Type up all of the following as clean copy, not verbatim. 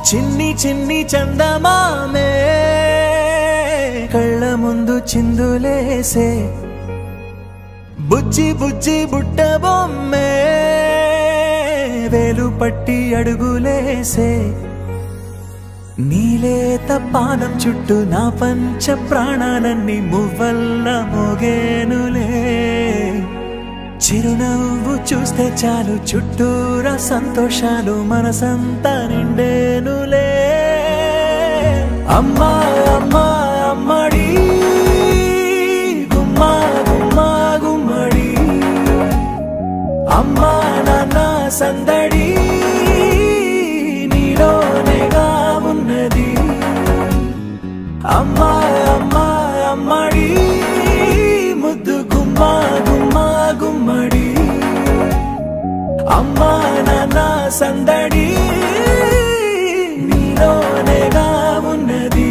చిన్ని చిన్ని చందమామే కళ్ళ ముందు చిందులేసే బుజ్జి బుజ్జి బుట్ట బొమ్మే వేలు పట్టి అడుగులేసే నీలేత పానం చుట్టూ నా పంచ ప్రాణాలన్నీ మువ్వల్ల మోగేనులే చిరునవ్వు చూస్తే చాలు చుట్టూరా సంతోషాలు మనసంతా నిండేనులే అమ్మా అమ్మా అమ్మడి గుమ్మా గుమ్మా గుమ్మడి అమ్మా నాన్న సందడి నీలోనేగా ఉన్నది అమ్మా అమ్మా అమ్మడి ముద్దు గుమ్మా గుమ్మా గుమ్మడి అమ్మా నాన్న సందడి నీలోనేగా ఉన్నది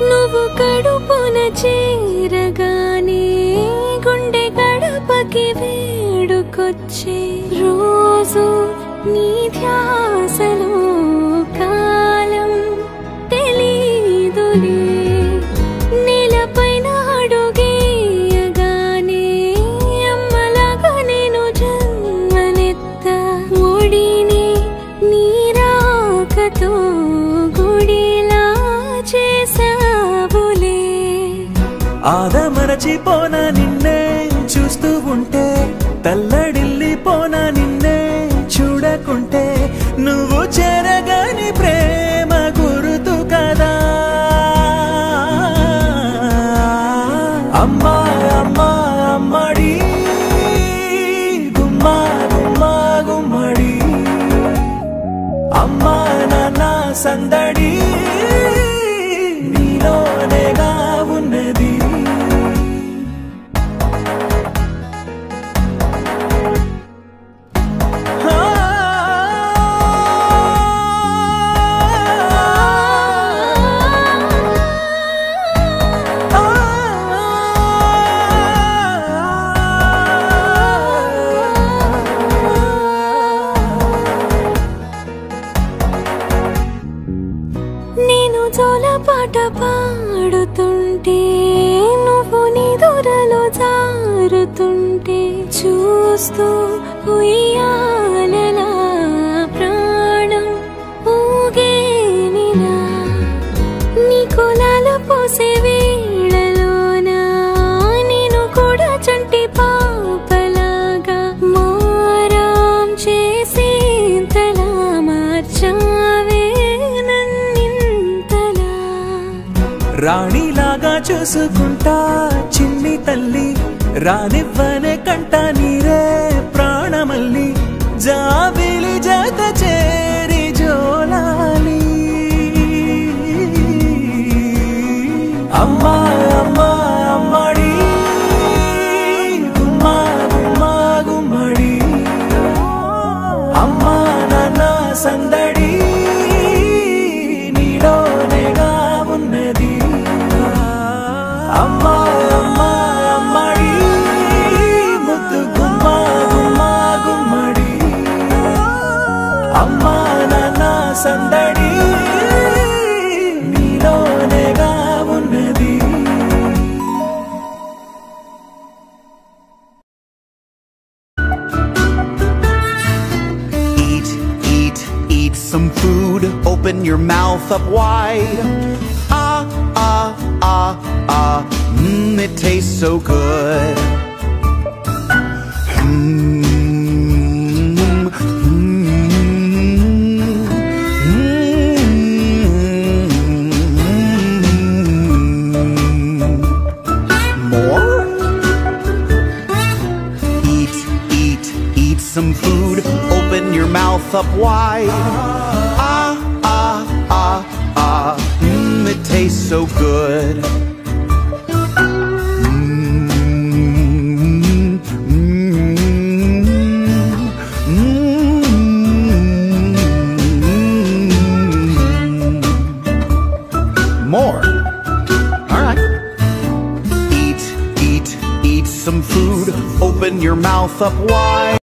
నువ్వు కడుపున చేరగానే గుండె గడపకి వేడుకొచ్చే రోజు నీ ధ్యాసలో కాలం తెలీదులే నేలపైన అడుగేయగానే అమ్మలాగా నేను జన్మనెత్త ఒడిని నీ రాకతో గుడిలా చేసావులే ఆదమరచిపోనా నిన్నే చూస్తూ ఉంటే తల్లడిల్లిపోనా నిన్నే చూడకుంటే నువ్వు చెరగని ప్రేమ గుర్తు కదా అమ్మా అమ్మా అమ్మడి గుమ్మా గుమ్మా గుమ్మడి అమ్మా నాన్న సందడి నీలోనేగా ఉన్నది నేను జోలపాట పాడుతుంటే నువ్వు నిదురలో జారుతుంటే చూస్తూ ఉయ్యాలలా ప్రాణం ఊగేనిలా నీ కులాల పోసే వేళలోనా నేను కూడా చంటి పాపలాగా మారాం చేసేంతలా మార్చావే రాణిలాగా చూసుకుంటా చిన్ని తల్లి రానివ్వనే కంట నీరే ప్రాణమల్లి జాబిలి జత చేరి జోలాలి అమ్మా అమ్మా అమ్మడి గుమ్మా గుమ్మా గుమ్మడి అమ్మా నాన్న సందడి నీలోనేగా ఉన్నది అమ్మా అమ్మా అమ్మడి ముద్దు గుమ్మా గుమ్మా గుమ్మడి అమ్మా నాన్న సందడి నీలోనేగా ఉన్నది Eat, eat, eat some food. Open your mouth up wide. Ah, ah, ah, ah. It tastes so good. More? Eat, eat, some food, open your mouth up wide. Ah, ah, ah, ah, it tastes so good. More. All right. Eat, eat, eat some food. Open your mouth up wide.